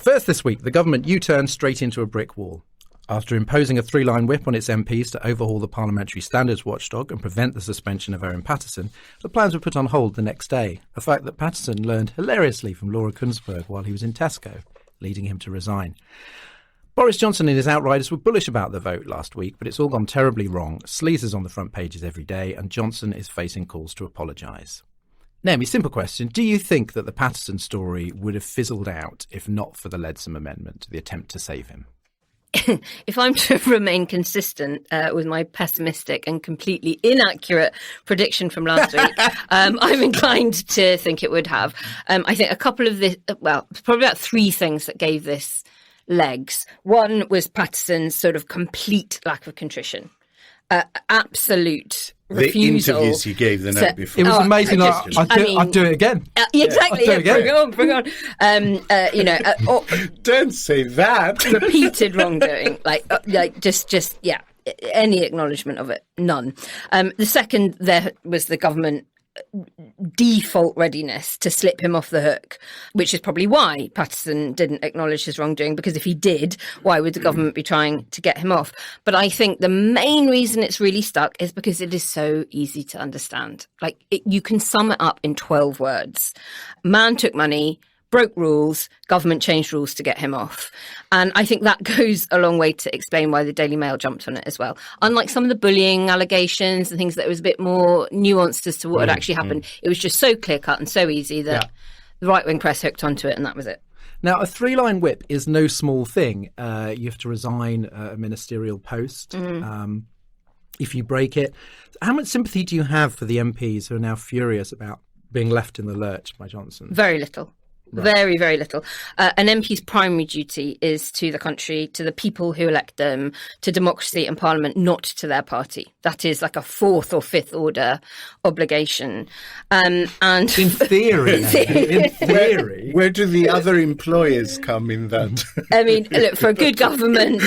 First this week, the government U-turned straight into a brick wall. After imposing a 3-line whip on its MPs to overhaul the parliamentary standards watchdog and prevent the suspension of Owen Patterson, the plans were put on hold the next day, a fact that Patterson learned hilariously from Laura Kunsberg while he was in Tesco, leading him to resign. Boris Johnson and his outriders were bullish about the vote last week, but it's all gone terribly wrong. Sleaze is on the front pages every day, and Johnson is facing calls to apologise. Naomi, simple question. Do you think that the Patterson story would have fizzled out if not for the Leadsom amendment, the attempt to save him? If I'm to remain consistent with my pessimistic and completely inaccurate prediction from last week, I'm inclined to think it would have. I think a couple of probably about 3 things that gave this legs. One was Patterson's sort of complete lack of contrition. Absolute refusal. The interviews he gave the night before. It was amazing. I'd do it again. Exactly. Bring on. Don't say that. Repeated wrongdoing, just any acknowledgement of it, none. The second, there was the government default readiness to slip him off the hook, which is probably why Patterson didn't acknowledge his wrongdoing, because if he did, why would the government be trying to get him off? But I think the main reason it's really stuck is because it is so easy to understand. You can sum it up in 12 words. Man took money, broke rules, government changed rules to get him off. And I think that goes a long way to explain why the Daily Mail jumped on it as well. Unlike some of the bullying allegations and things that was a bit more nuanced as to what had actually happened, it was just so clear-cut and so easy that the right-wing press hooked onto it, and that was it. Now, a 3-line whip is no small thing. You have to resign a ministerial post if you break it. How much sympathy do you have for the MPs who are now furious about being left in the lurch by Johnson? Very little. Right. Very, very little. An MP's primary duty is to the country, to the people who elect them, to democracy and parliament, not to their party. That is like a 4th or 5th order obligation. And in theory, where do the other employers come in that? I mean, look, for a good government,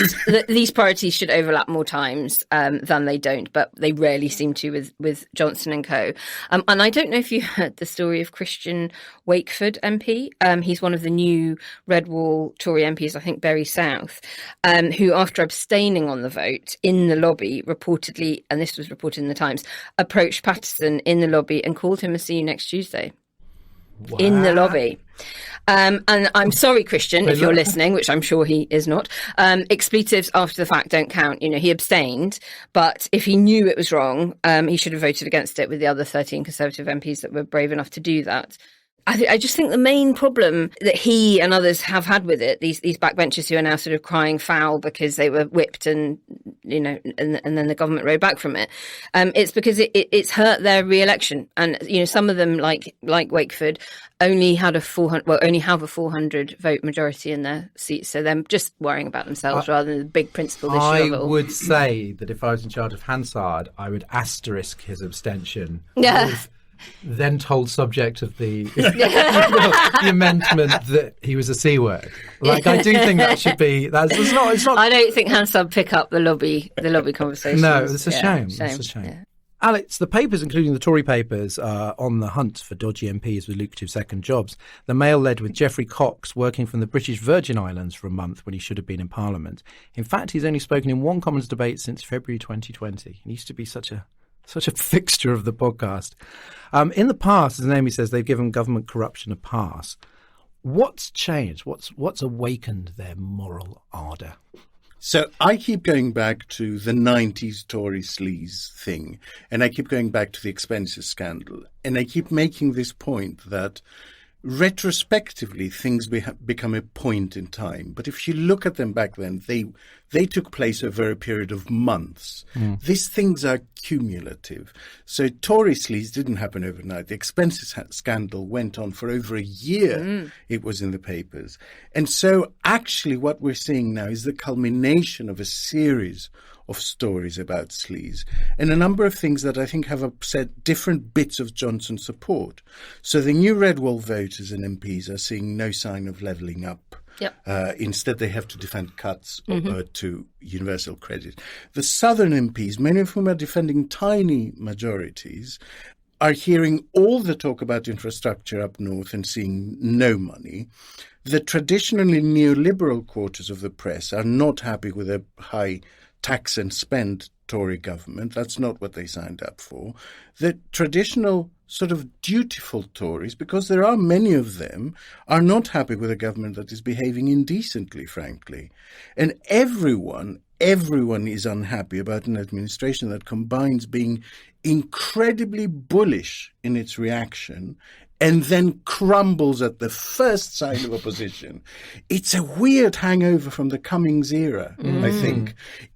these priorities should overlap more times than they don't, but they rarely seem to with Johnson and co. And I don't know if you heard the story of Christian Wakeford MP. He's one of the new Red Wall Tory MPs, I think Bury South, who, after abstaining on the vote in the lobby, reportedly, and this was reported in the Times, approached Patterson in the lobby and called him a "see you next Tuesday." Wow. In the lobby. And I'm sorry, Christian, if you're listening, which I'm sure he is not. Expletives after the fact don't count. He abstained, but if he knew it was wrong, he should have voted against it with the other 13 Conservative MPs that were brave enough to do that. I just think the main problem that he and others have had with it, these backbenchers who are now sort of crying foul because they were whipped and then the government rode back from it, it's because it's hurt their re-election. And some of them, like Wakeford, only have a 400 vote majority in their seats, so they're just worrying about themselves rather than the big principle issue of it all. I would say that if I was in charge of Hansard, I would asterisk his abstention. Yeah. Then told subject of the amendment that he was a C word. I do think that should be. It's not. I don't think Hansard pick up the lobby conversation. No, it's a shame. It's a shame. Yeah. Alex, the papers, including the Tory papers, are on the hunt for dodgy MPs with lucrative second jobs. The Mail led with Geoffrey Cox working from the British Virgin Islands for a month when he should have been in Parliament. In fact, he's only spoken in one Commons debate since February 2020. He used to be such a fixture of the podcast. In the past, as Naomi says, they've given government corruption a pass. What's changed? What's awakened their moral ardour? So I keep going back to the 90s Tory sleaze thing, and I keep going back to the expenses scandal, and I keep making this point that retrospectively things become a point in time. But if you look at them back then, they took place over a period of months. These things are cumulative. So Tory sleaze didn't happen overnight. The expenses scandal went on for over a year. It was in the papers. And so actually what we're seeing now is the culmination of a series of stories about sleaze and a number of things that I think have upset different bits of Johnson's support. So the new Red Wall voters and MPs are seeing no sign of levelling up. Yep. Instead, they have to defend cuts to universal credit. The Southern MPs, many of whom are defending tiny majorities, are hearing all the talk about infrastructure up north and seeing no money. the traditionally neoliberal quarters of the press are not happy with a high tax and spend Tory government. That's not what they signed up for. The traditional sort of dutiful Tories, because there are many of them, are not happy with a government that is behaving indecently, frankly. And everyone is unhappy about an administration that combines being incredibly bullish in its reaction and then crumbles at the first sign of opposition. It's a weird hangover from the Cummings era, I think.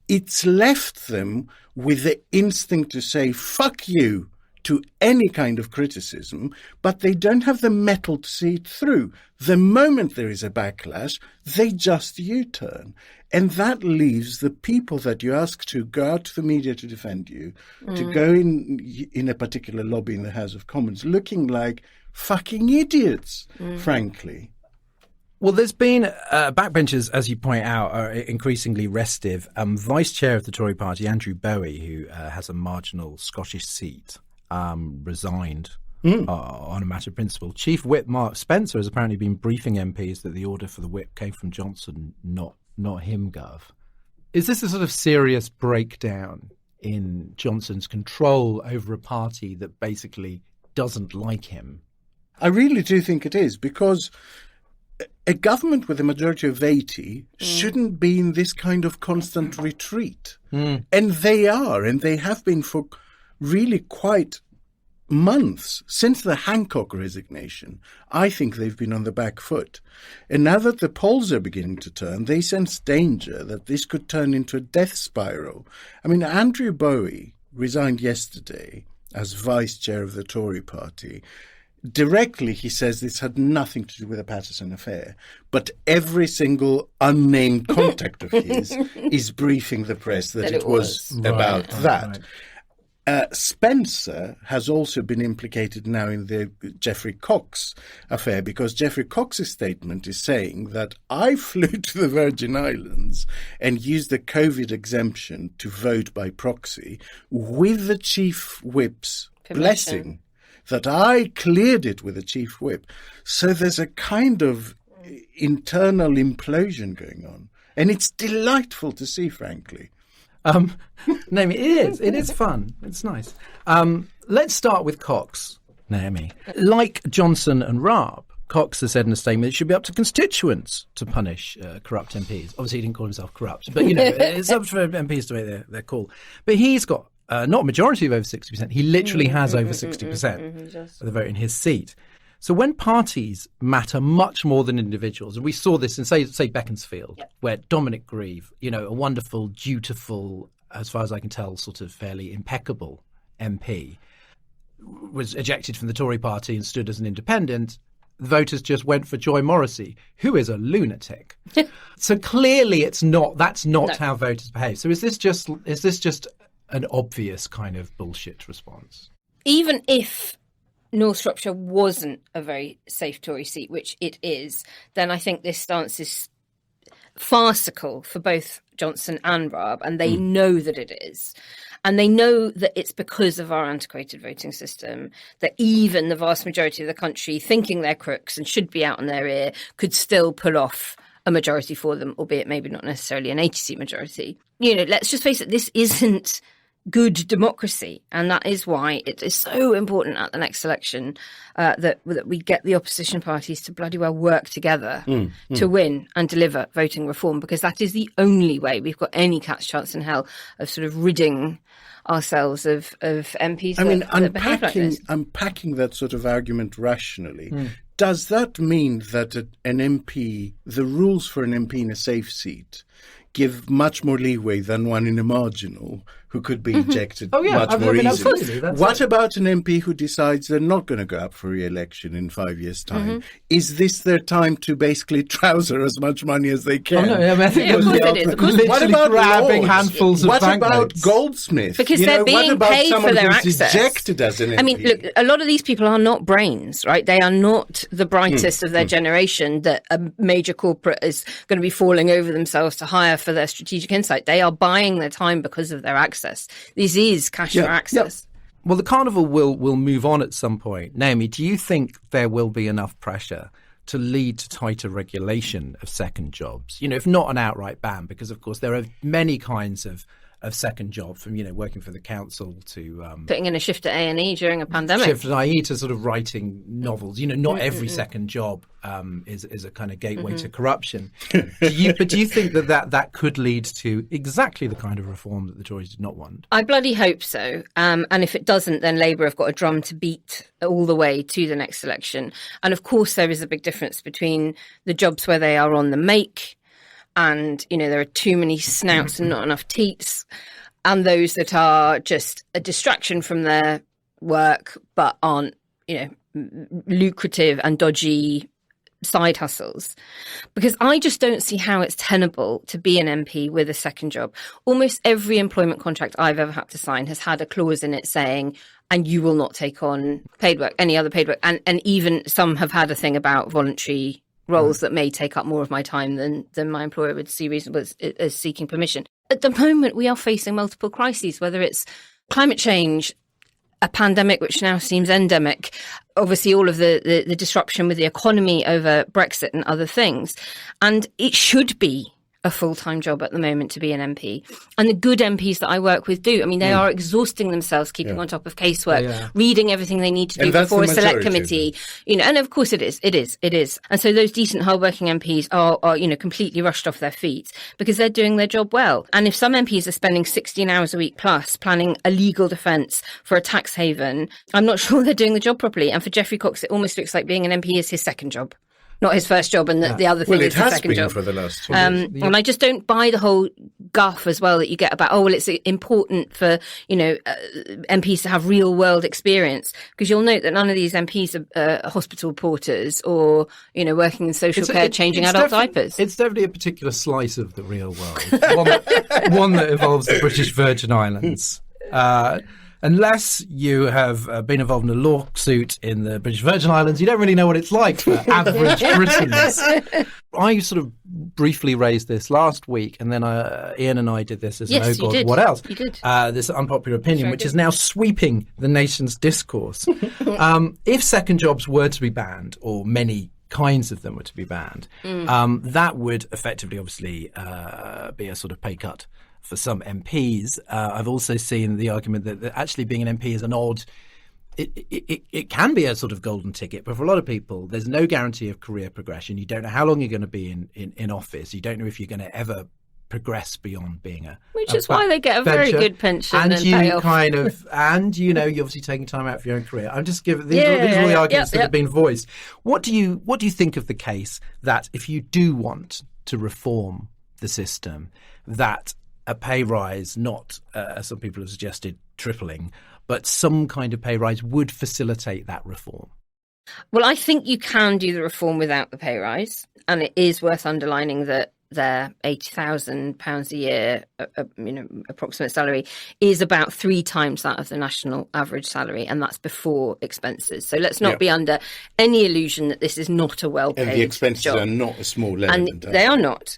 It's left them with the instinct to say, fuck you, to any kind of criticism, but they don't have the mettle to see it through. The moment there is a backlash, they just U-turn. And that leaves the people that you ask to go out to the media to defend you, to go in a particular lobby in the House of Commons, looking like fucking idiots, frankly. Well, there's been backbenchers, as you point out, are increasingly restive. Vice chair of the Tory party, Andrew Bowie, who has a marginal Scottish seat, resigned on a matter of principle. Chief Whip Mark Spencer has apparently been briefing MPs that the order for the whip came from Johnson, not him, Gov. Is this a sort of serious breakdown in Johnson's control over a party that basically doesn't like him? I really do think it is, because a government with a majority of 80 shouldn't be in this kind of constant retreat. And they are, and they have been for really quite months since the Hancock resignation. I think they've been on the back foot. And now that the polls are beginning to turn, they sense danger that this could turn into a death spiral. I mean, Andrew Bowie resigned yesterday as vice chair of the Tory party. Directly, he says this had nothing to do with the Patterson affair, but every single unnamed contact of his is briefing the press that it was about that. Right. Spencer has also been implicated now in the Geoffrey Cox affair, because Geoffrey Cox's statement is saying that I flew to the Virgin Islands and used the COVID exemption to vote by proxy with the chief whip's blessing, that I cleared it with the chief whip. So there's a kind of internal implosion going on. And it's delightful to see, frankly. Naomi, it is fun. It's nice. Let's start with Cox, Naomi. Like Johnson and Raab, Cox has said in a statement it should be up to constituents to punish corrupt MPs. Obviously, he didn't call himself corrupt, but, it's up for MPs to make their call. But he's got not a majority of over 60%. He literally has over 60% of the vote in his seat. So when parties matter much more than individuals, and we saw this in, say Beaconsfield, where Dominic Grieve, a wonderful, dutiful, as far as I can tell, sort of fairly impeccable MP, was ejected from the Tory party and stood as an independent, voters just went for Joy Morrissey, who is a lunatic. So clearly that's not how voters behave. So is this just an obvious kind of bullshit response? Even if North Shropshire wasn't a very safe Tory seat, which it is, then I think this stance is farcical for both Johnson and Raab, and they know that it is. And they know that it's because of our antiquated voting system that even the vast majority of the country, thinking they're crooks and should be out on their ear, could still pull off a majority for them, albeit maybe not necessarily an 80-seat majority. Let's just face it, this isn't good democracy, and that is why it is so important at the next election that we get the opposition parties to bloody well work together to win and deliver voting reform, because that is the only way we've got any cat's chance in hell of sort of ridding ourselves of MPs that behave like this. Unpacking that sort of argument rationally, does that mean that an MP, the rules for an MP in a safe seat, give much more leeway than one in a marginal who could be ejected much more easily? What about an MP who decides they're not going to go up for re-election in 5 years' time? Is this their time to basically trouser as much money as they can? I think it is. What about grabbing handfuls of banknotes? What about Goldsmith? Because they're being paid for their access. Ejected as an MP? I mean, look, a lot of these people are not brains, right? They are not the brightest of their generation that a major corporate is going to be falling over themselves to hire for their strategic insight. They are buying their time because of their access. This is cash for access. Well, the carnival will move on at some point. Naomi, do you think there will be enough pressure to lead to tighter regulation of second jobs? You know, if not an outright ban, because of course there are many kinds of second job, from, you know, working for the council to putting in a shift at A&E during a pandemic, shift at A&E to sort of writing novels. You know, not every second job is a kind of gateway to corruption. do you think that could lead to exactly the kind of reform that the Tories did not want? I bloody hope so. And if it doesn't, then Labour have got a drum to beat all the way to the next election. And of course, there is a big difference between the jobs where they are on the make, and, you know, there are too many snouts and not enough teats, and those that are just a distraction from their work but aren't, you know, lucrative and dodgy side hustles. Because I just don't see how it's tenable to be an MP with a second job. Almost every employment contract I've ever had to sign has had a clause in it saying, and you will not take on paid work, any other paid work. And even some have had a thing about voluntary roles that may take up more of my time than my employer would see reasonable as seeking permission. At the moment, we are facing multiple crises, whether it's climate change, a pandemic which now seems endemic, obviously all of the disruption with the economy over Brexit and other things. And it should be a full-time job at the moment to be an MP. And the good MPs that I work with do. I mean, they are exhausting themselves keeping on top of casework, reading everything they need to do before a select committee. You know, and of course it is. And so those decent, hard-working MPs are, you know, completely rushed off their feet because they're doing their job well. And if some MPs are spending 16 hours a week plus planning a legal defence for a tax haven, I'm not sure they're doing the job properly. And for Geoffrey Cox, it almost looks like being an MP is his second job. Not his first job, and the other thing is his second job. Well, it has been for the last 2 years. And I just don't buy the whole guff as well that you get about, it's important for, you know, MPs to have real world experience. Because you'll note that none of these MPs are hospital porters or, you know, working in social care, changing adult diapers. It's definitely a particular slice of the real world. one that involves the British Virgin Islands. Unless you have been involved in a lawsuit in the British Virgin Islands, you don't really know what it's like for average Britons. I sort of briefly raised this last week, and then Ian and I did this as yes, an oh god, did. what else? You did. This unpopular opinion, which is now sweeping the nation's discourse. If second jobs were to be banned, or many kinds of them were to be banned, that would effectively, obviously, be a sort of pay cut for some MPs. I've also seen the argument that actually being an MP is an odd. It can be a sort of golden ticket, but for a lot of people, there's no guarantee of career progression. You don't know how long you're going to be in office. You don't know if you're going to ever progress beyond being which is why they get a very good pension and you payoff. And you know, you're obviously taking time out for your own career. I'm just giving these are all the arguments that have been voiced. What do you think of the case that if you do want to reform the system, that a pay rise, not, as some people have suggested, tripling, but some kind of pay rise would facilitate that reform? Well, I think you can do the reform without the pay rise. And it is worth underlining that their £80,000 a year, approximate salary, is about 3 times that of the national average salary, and that's before expenses. So let's not be under any illusion that this is not a well-paid job. And the expenses are not a small element. And they are not.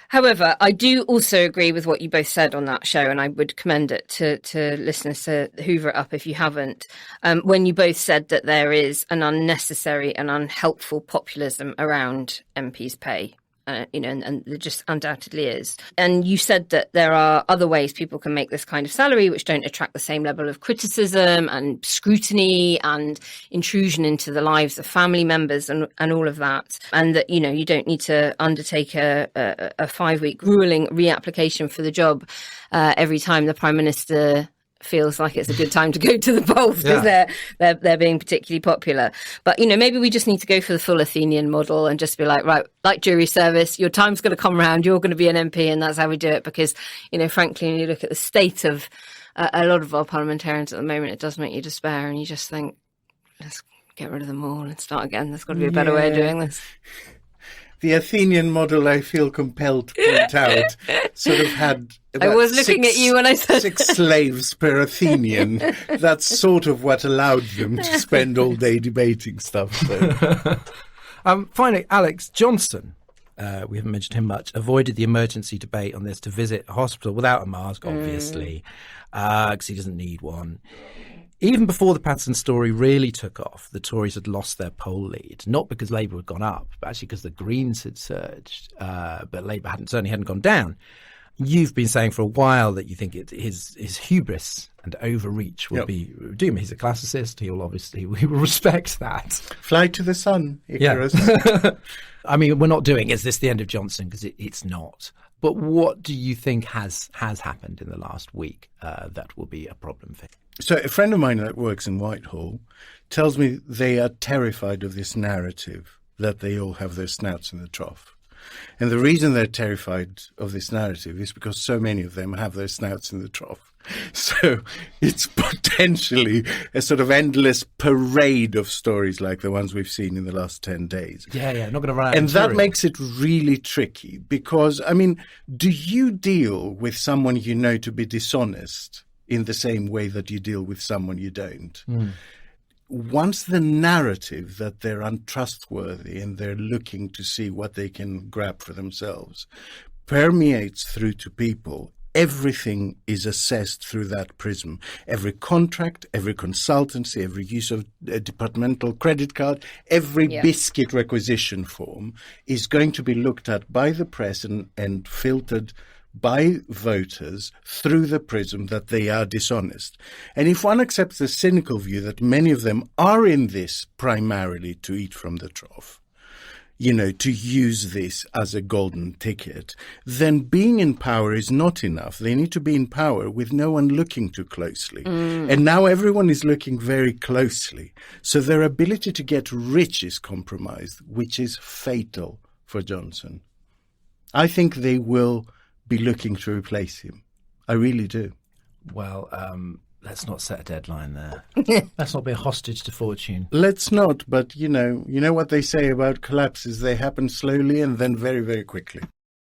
However, I do also agree with what you both said on that show, and I would commend it to listeners to hoover it up if you haven't, when you both said that there is an unnecessary and unhelpful populism around MPs' pay. And there just undoubtedly is. And you said that there are other ways people can make this kind of salary which don't attract the same level of criticism and scrutiny and intrusion into the lives of family members and all of that. And that, you know, you don't need to undertake a 5-week grueling reapplication for the job every time the Prime Minister feels like it's a good time to go to the polls because they're being particularly popular. But, you know, maybe we just need to go for the full Athenian model and just be like, right, like jury service, your time's going to come around, you're going to be an MP, and that's how we do it. Because, you know, frankly, when you look at the state of a lot of our parliamentarians at the moment, it does make you despair, and you just think, let's get rid of them all and start again. There's got to be a better way of doing this. The Athenian model, I feel compelled to point out, sort of had about I was looking at you when I said 6 slaves per Athenian. That's sort of what allowed them to spend all day debating stuff. So. Finally, Alex Johnson, we haven't mentioned him much, avoided the emergency debate on this to visit a hospital without a mask, obviously, because he doesn't need one. Even before the Patterson story really took off, the Tories had lost their poll lead, not because Labour had gone up, but actually because the Greens had surged, but Labour certainly hadn't gone down. You've been saying for a while that you think his hubris and overreach will be doom. He's a classicist. We will respect that. Fly to the sun, Icarus. Yeah. I mean, we're not doing, is this the end of Johnson? Because it's not. But what do you think has happened in the last week that will be a problem for him? So a friend of mine that works in Whitehall tells me they are terrified of this narrative that they all have their snouts in the trough. And the reason they're terrified of this narrative is because so many of them have their snouts in the trough. So it's potentially a sort of endless parade of stories like the ones we've seen in the last 10 days. Yeah, not going to run out. And that makes it really tricky because, I mean, do you deal with someone you know to be dishonest in the same way that you deal with someone you don't? Once the narrative that they're untrustworthy and they're looking to see what they can grab for themselves permeates through to people, everything is assessed through that prism. Every contract, every consultancy, every use of a departmental credit card, every biscuit requisition form is going to be looked at by the press and filtered by voters through the prism that they are dishonest. And if one accepts the cynical view that many of them are in this primarily to eat from the trough, to use this as a golden ticket, then being in power is not enough. They need to be in power with no one looking too closely. And now everyone is looking very closely. So their ability to get rich is compromised, which is fatal for Johnson. I think they will be looking to replace him. I really do. Well, let's not set a deadline there. Let's not be a hostage to fortune. Let's not, but you know what they say about collapses. They happen slowly and then very, very quickly.